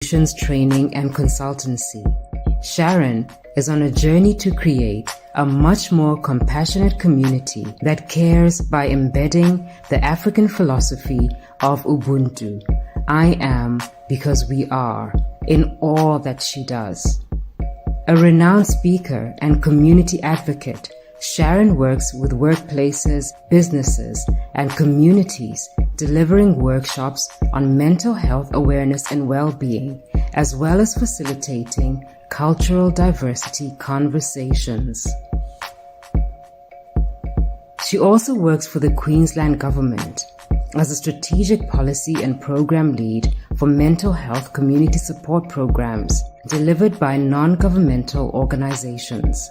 solutions training and consultancy. Sharon is on a journey to create a much more compassionate community that cares by embedding the African philosophy of Ubuntu, I am because we are, in all that she does. A renowned speaker and community advocate, Sharon works with workplaces, businesses, and communities, delivering workshops on mental health awareness and well-being, as well as facilitating cultural diversity conversations. She also works for the Queensland Government as a strategic policy and program lead for mental health community support programs delivered by non-governmental organizations.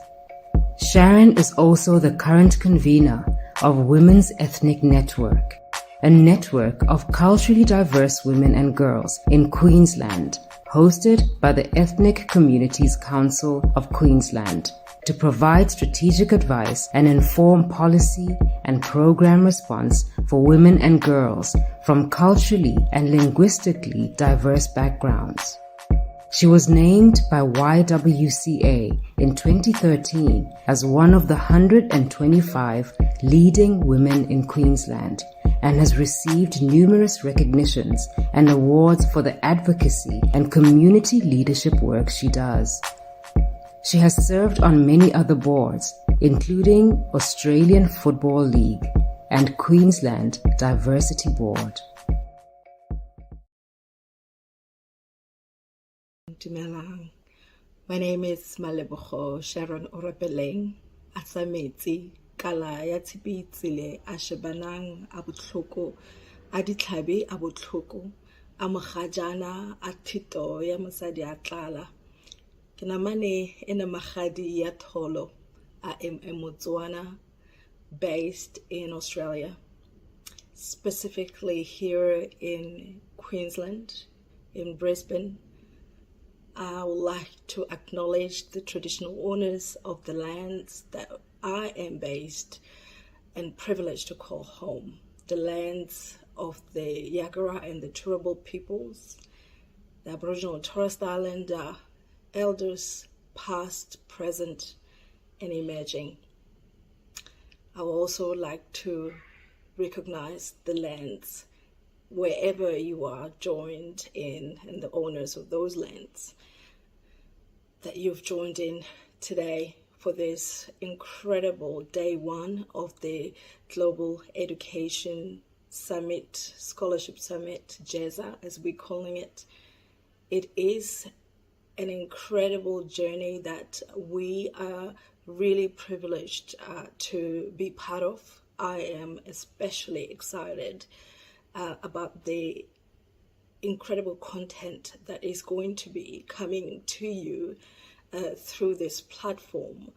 Sharon is also the current convener of Women's Ethnic Network, a network of culturally diverse women and girls in Queensland, hosted by the Ethnic Communities Council of Queensland, to provide strategic advice and inform policy and program response for women and girls from culturally and linguistically diverse backgrounds. She was named by YWCA in 2013 as one of the 125 leading women in Queensland and has received numerous recognitions and awards for the advocacy and community leadership work she does. She has served on many other boards, including Australian Football League and Queensland Diversity Board. Dumelang. My name is Malebogo Sharon Orapeleng. Asametse kala ya tsibitsile a shebanang a botlhoko a ditlhabi a botlhoko a mogajana a thito ya mosadi a tlala. Ke namane ena magadi ya tholo a Motswana based in Australia, specifically here in Queensland, in Brisbane. I would like to acknowledge the traditional owners of the lands that I am based and privileged to call home, the lands of the Yagara and the Turrbal peoples, the Aboriginal and Torres Strait Islander elders, past, present, and emerging. I would also like to recognize the lands wherever you are joined in and the owners of those lands that you've joined in today for this incredible day one of the Global Education Summit, Scholarship Summit, GESSA as we're calling it. It is an incredible journey that we are really privileged to be part of. I am especially excited about the incredible content that is going to be coming to you through this platform,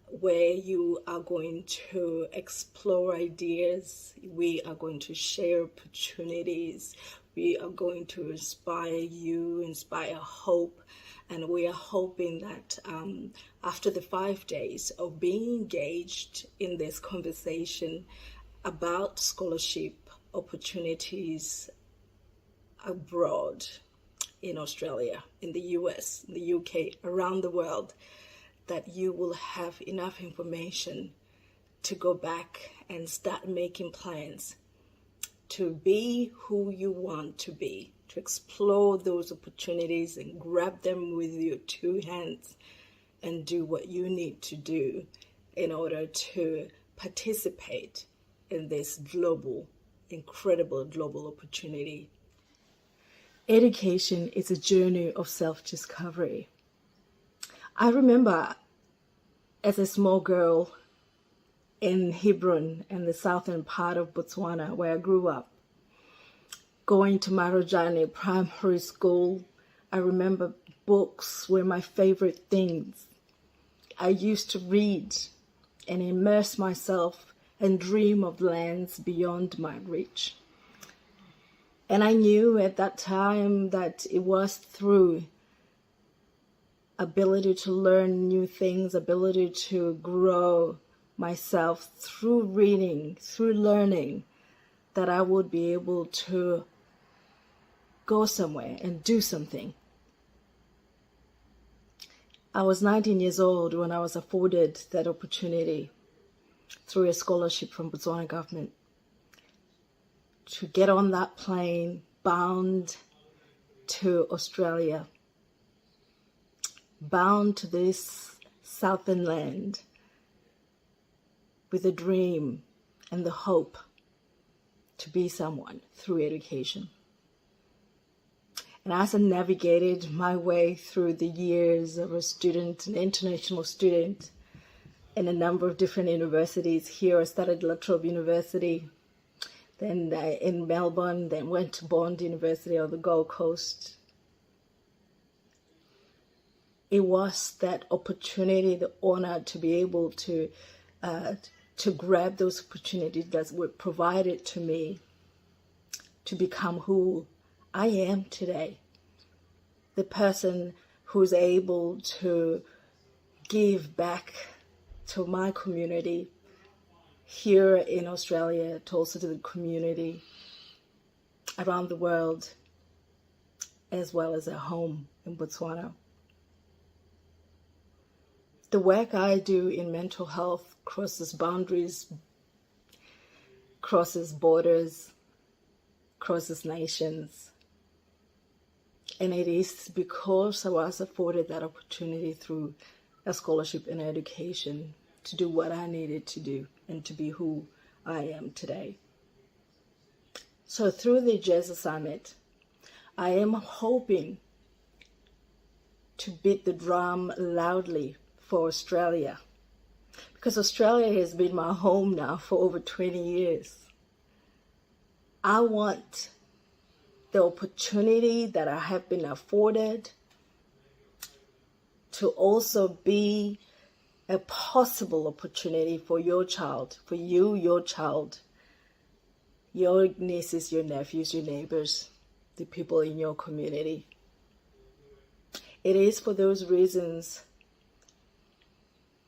where you are going to explore ideas, we are going to share opportunities, we are going to inspire you, inspire hope, and we are hoping that after the 5 days of being engaged in this conversation about scholarship opportunities abroad, in Australia, in the US, in the UK, around the world, that you will have enough information to go back and start making plans to be who you want to be, to explore those opportunities and grab them with your two hands and do what you need to do in order to participate in this global, incredible global opportunity. Education is a journey of self-discovery. I remember as a small girl in Hebron, in the southern part of Botswana, where I grew up, going to Marojane Primary School. I remember books were my favorite things. I used to read and immerse myself and dream of lands beyond my reach. And I knew at that time that it was through ability to learn new things, ability to grow myself through reading, through learning, that I would be able to go somewhere and do something I was 19 years old when I was afforded that opportunity through a scholarship from Botswana government to get on that plane bound to Australia, bound to this southern land with a dream and the hope to be someone through education. And as I navigated my way through the years of a student, an international student, in a number of different universities. Here I started La Trobe University, then in Melbourne, then went to Bond University on the Gold Coast. It was that opportunity, the honor to be able to grab those opportunities that were provided to me to become who I am today. The person who's able to give back to my community here in Australia, to also to the community around the world, as well as at home in Botswana. The work I do in mental health crosses boundaries, crosses borders, crosses nations. And it is because I was afforded that opportunity through a scholarship in education to do what I needed to do and to be who I am today. So through the GESSA Summit, I am hoping to beat the drum loudly for Australia, because Australia has been my home now for over 20 years. I want the opportunity that I have been afforded to also be a possible opportunity for your child, for you, your child, your nieces, your nephews, your neighbors, the people in your community. It is for those reasons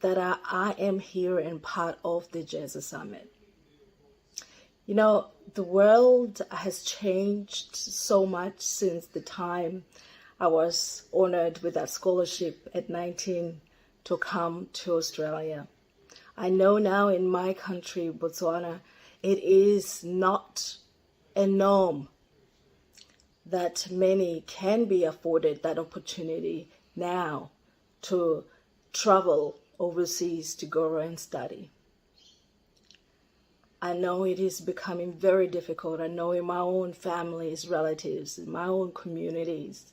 that I am here and part of the GESSA Summit. You know, the world has changed so much since the time I was honored with that scholarship at 19 to come to Australia. I know now in my country, Botswana, it is not a norm that many can be afforded that opportunity now to travel overseas to go and study. I know it is becoming very difficult. I know in my own families, relatives, in my own communities,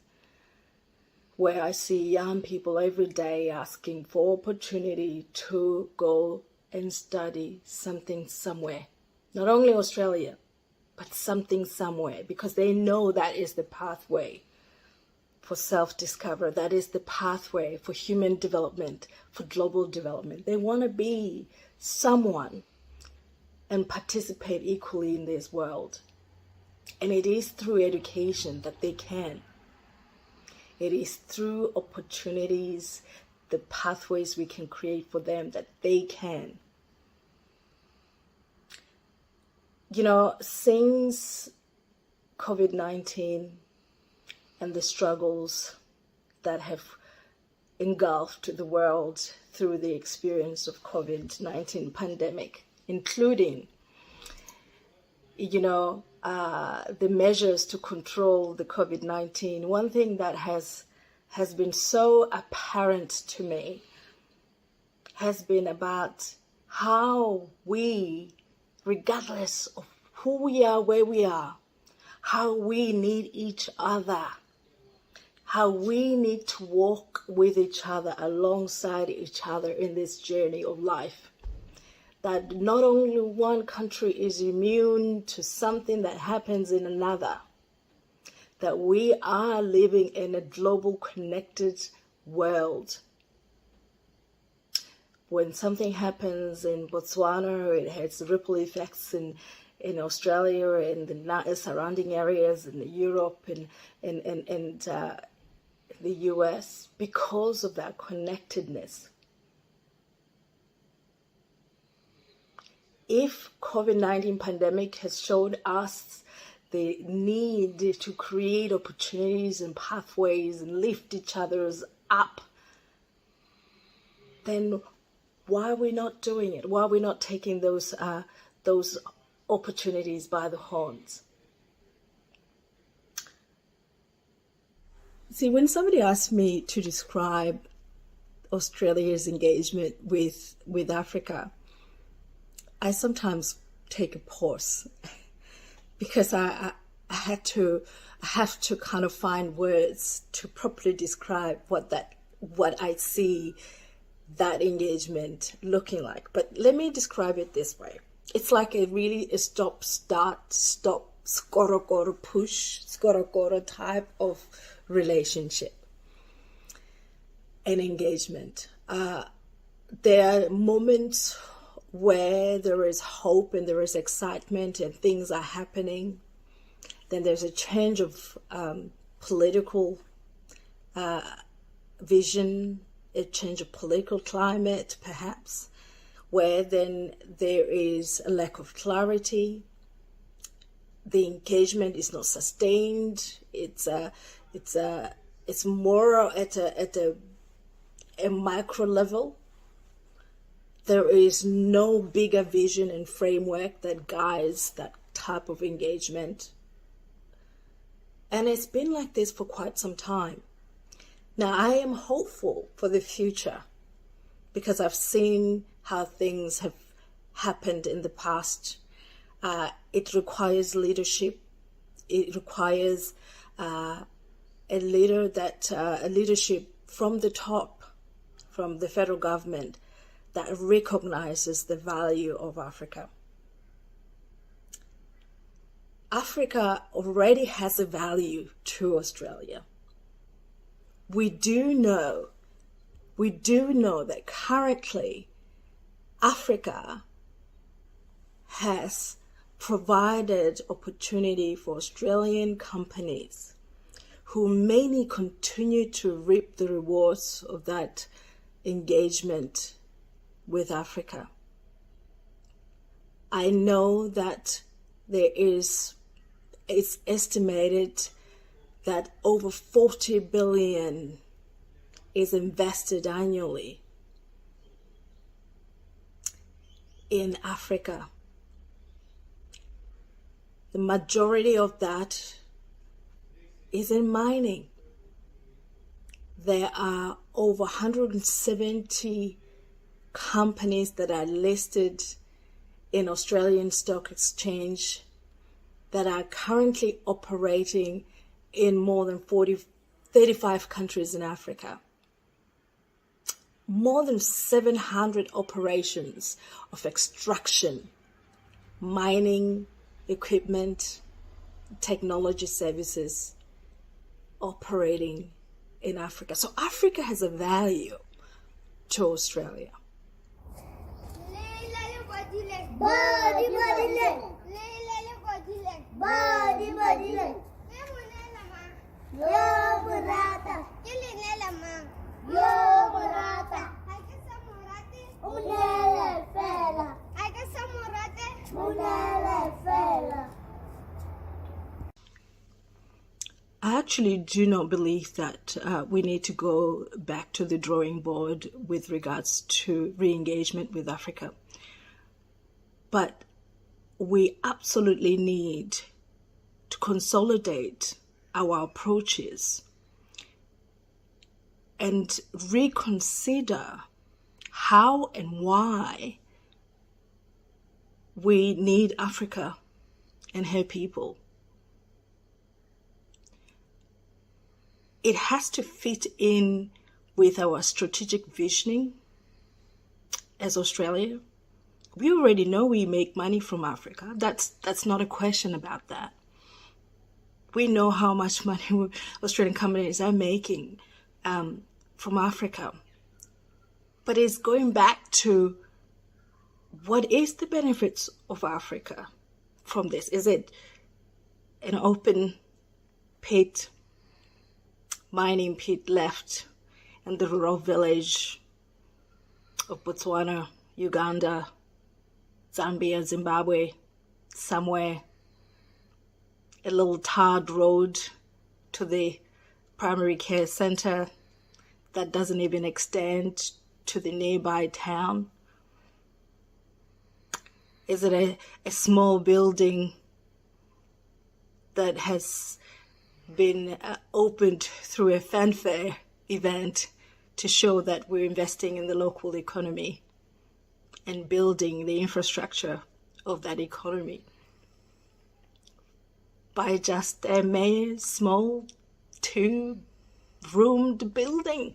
where I see young people every day asking for opportunity to go and study something somewhere. Not only Australia, but something somewhere, because they know that is the pathway for self-discovery. That is the pathway for human development, for global development. They want to be someone and participate equally in this world. And it is through education that they can. It is through opportunities, the pathways we can create for them that they can. You know, since COVID-19 and the struggles that have engulfed the world through the experience of COVID-19 pandemic, including, the measures to control the COVID-19, one thing that has been so apparent to me has been about how we, regardless of who we are, where we are, how we need each other, how we need to walk with each other, alongside each other in this journey of life. That not only one country is immune to something that happens in another, that we are living in a global connected world. When something happens in Botswana, it has ripple effects in Australia and the surrounding areas, in Europe and the US, because of that connectedness. If COVID-19 pandemic has showed us the need to create opportunities and pathways and lift each other's up then why are we not doing it? Why are we not taking those opportunities by the horns? See, when somebody asks me to describe Australia's engagement with Africa, I sometimes take a pause because I have to kind of find words to properly describe what I see that engagement looking like. But let me describe it this way. It's like a stop, start, stop, skoro push, skoro type of relationship and engagement. There are moments where there is hope and there is excitement and things are happening. Then there's a change of political vision, a change of political climate, perhaps, where then there is a lack of clarity. The engagement is not sustained. It's more at a micro level. There is no bigger vision and framework that guides that type of engagement. And it's been like this for quite some time. Now, I am hopeful for the future because I've seen how things have happened in the past. It requires leadership. It requires a leadership from the top, from the federal government, that recognizes the value of Africa. Africa already has a value to Australia. We do know that currently Africa has provided opportunity for Australian companies who may continue to reap the rewards of that engagement with Africa. I know that it's estimated that over 40 billion is invested annually in Africa. The majority of that is in mining. There are over 170 companies that are listed in Australian Stock Exchange that are currently operating in more than 35 countries in Africa. More than 700 operations of extraction, mining, equipment, technology services operating in Africa. So Africa has a value to Australia. I actually do not believe that we need to go back to the drawing board with regards to re-engagement with Africa. But we absolutely need to consolidate our approaches and reconsider how and why we need Africa and her people. It has to fit in with our strategic visioning as Australia. We already know we make money from Africa. That's not a question about that. We know how much money Australian companies are making from Africa. But it's going back to what is the benefits of Africa from this? Is it an open pit, mining pit left in the rural village of Botswana, Uganda, Zambia, Zimbabwe, somewhere, a little tarred road to the primary care center that doesn't even extend to the nearby town? Is it a small building that has been opened through a fanfare event to show that we're investing in the local economy and building the infrastructure of that economy by just a mere small 2-roomed building?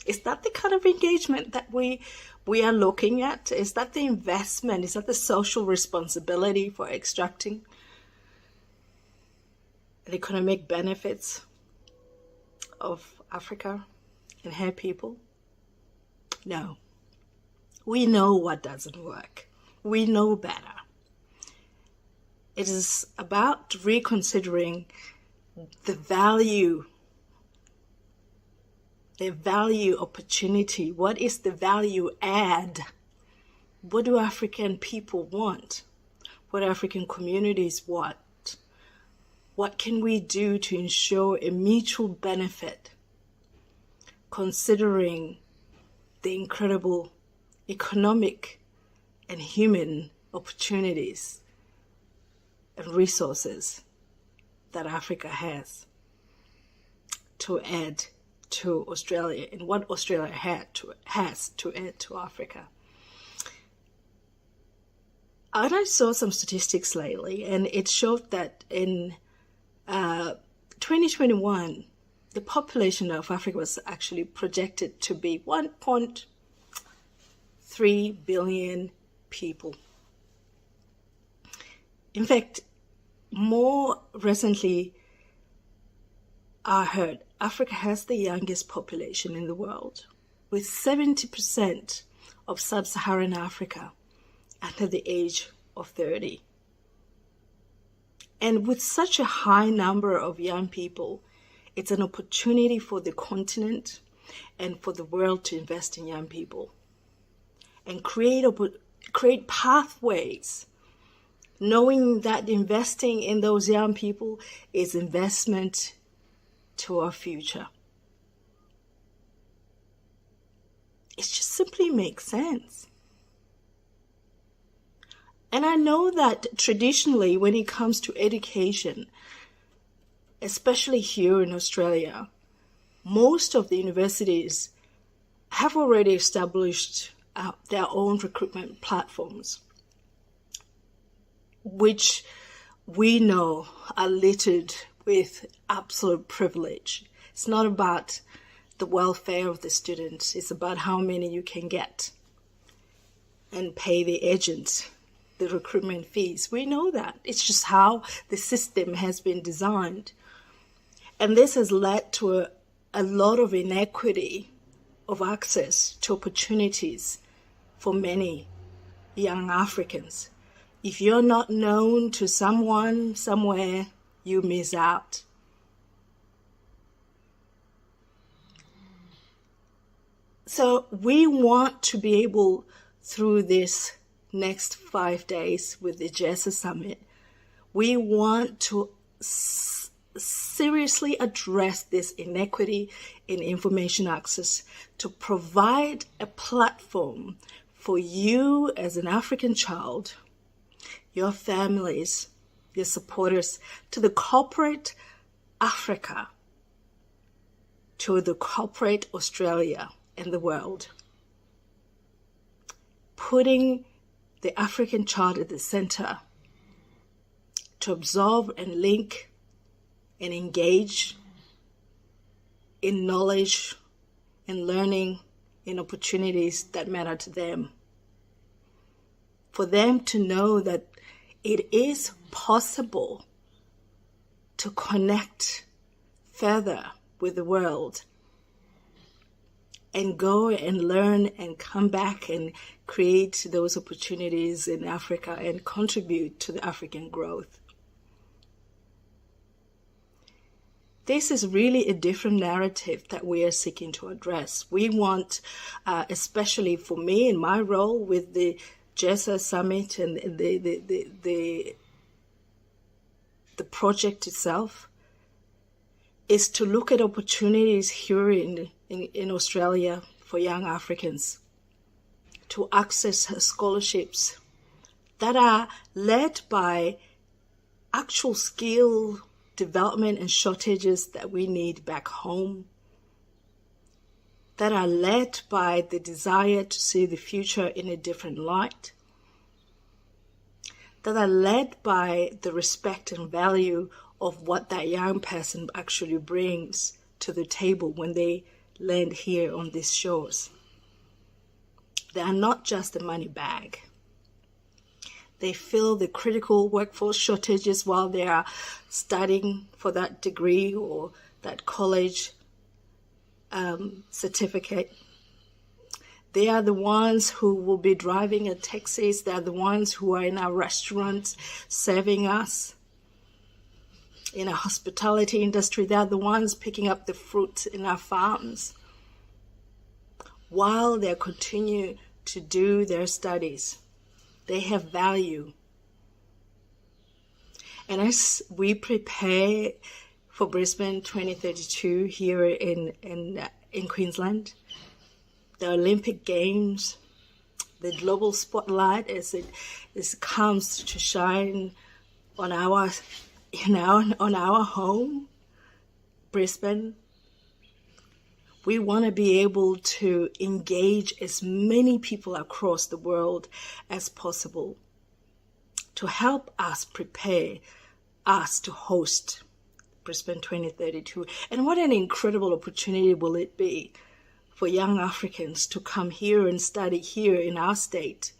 Is that the kind of engagement that we are looking at? Is that the investment? Is that the social responsibility for extracting the economic benefits of Africa and her people? No. We know what doesn't work. We know better. It is about reconsidering the value opportunity. What is the value add? What do African people want? What African communities want? What can we do to ensure a mutual benefit, considering the incredible economic and human opportunities and resources that Africa has to add to Australia, and what Australia has to add to Africa? And I saw some statistics lately, and it showed that in 2021, the population of Africa was actually projected to be 1.3 billion people. In fact, more recently, I heard Africa has the youngest population in the world, with 70% of sub-Saharan Africa under the age of 30. And with such a high number of young people, it's an opportunity for the continent and for the world to invest in young people and create pathways, knowing that investing in those young people is investment to our future. It just simply makes sense. And I know that traditionally, when it comes to education, especially here in Australia, most of the universities have already established their own recruitment platforms, which we know are littered with absolute privilege. It's not about the welfare of the student. It's about how many you can get and pay the agent the recruitment fees. We know that. It's just how the system has been designed. And this has led to a lot of inequity of access to opportunities for many young Africans. If you're not known to someone somewhere, you miss out. So we want to be able, through this next 5 days with the GESSA Summit, we want to seriously address this inequity in information access, to provide a platform for you as an African child, your families, your supporters, to the corporate Africa, to the corporate Australia and the world, putting the African child at the center to absorb and link and engage in knowledge and learning in opportunities that matter to them. For them to know that it is possible to connect further with the world and go and learn and come back and create those opportunities in Africa and contribute to the African growth. This is really a different narrative that we are seeking to address. We want, especially for me in my role with the GESSA Summit and the project itself, is to look at opportunities here in Australia for young Africans to access scholarships that are led by actual skill development and shortages that we need back home, that are led by the desire to see the future in a different light, that are led by the respect and value of what that young person actually brings to the table when they land here on these shores. They are not just a money bag. They fill the critical workforce shortages while they are studying for that degree or that college certificate. They are the ones who will be driving a taxis. They are the ones who are in our restaurants serving us. In our hospitality industry, they are the ones picking up the fruit in our farms while they continue to do their studies. They have value. And as we prepare for Brisbane 2032 here in Queensland, the Olympic Games, the global spotlight as it comes to shine on our home, Brisbane, we want to be able to engage as many people across the world as possible to help us prepare us to host Brisbane 2032. And what an incredible opportunity will it be for young Africans to come here and study here in our state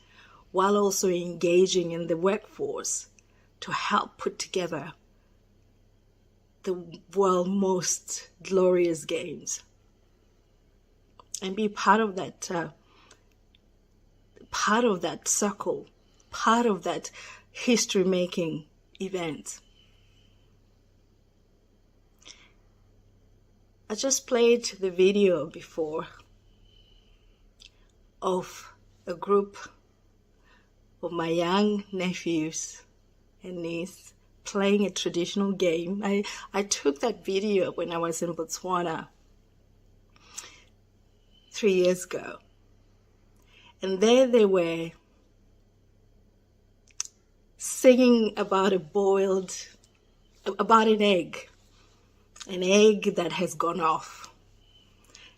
while also engaging in the workforce to help put together the world's most glorious games and be part of that circle, part of that history-making event. I just played the video before of a group of my young nephews and niece playing a traditional game. I took that video when I was in Botswana 3 years ago. And there they were singing about an egg that has gone off.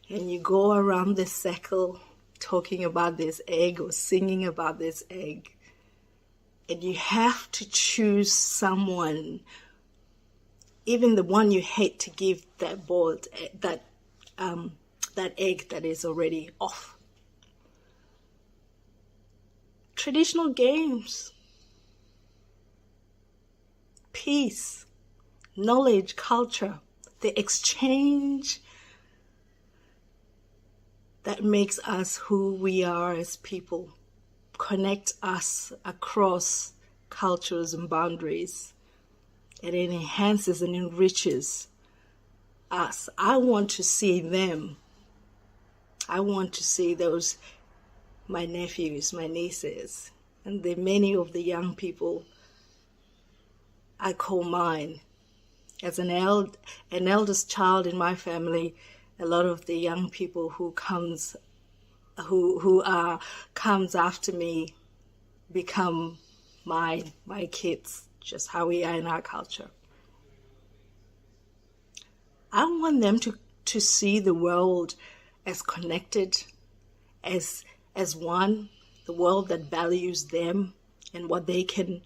And you go around the circle talking about this egg or singing about this egg. And you have to choose someone, even the one you hate, to give that egg that is already off. Traditional games, peace, knowledge, culture, the exchange that makes us who we are as people, connect us across cultures and boundaries, and it enhances and enriches us. I want to see them. I want to see those, my nephews, my nieces, and the many of the young people I call mine. As an eldest child in my family, a lot of the young people who comes after me become my kids, just how we are in our culture. I want them to see the world as connected, as one, the world that values them and what they can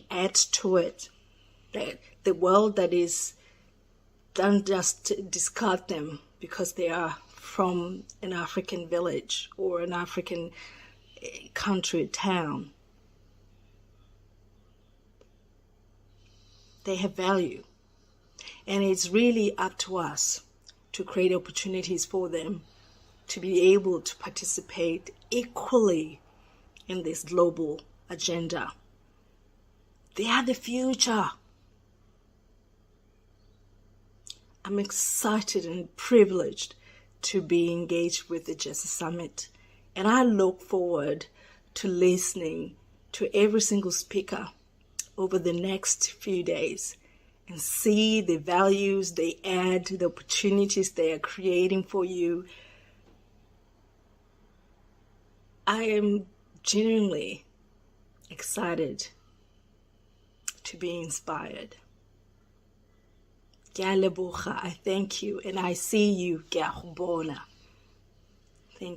add to it. The world that is, don't just discard them because they are from an African village or an African country, town. They have value. And it's really up to us to create opportunities for them to be able to participate equally in this global agenda. They are the future. I'm excited and privileged to be engaged with the GESSA Summit. And I look forward to listening to every single speaker over the next few days and see the values they add, the opportunities they are creating for you. I am genuinely excited to be inspired. Ke a leboga, I thank you, and I see you. Ke a go bona.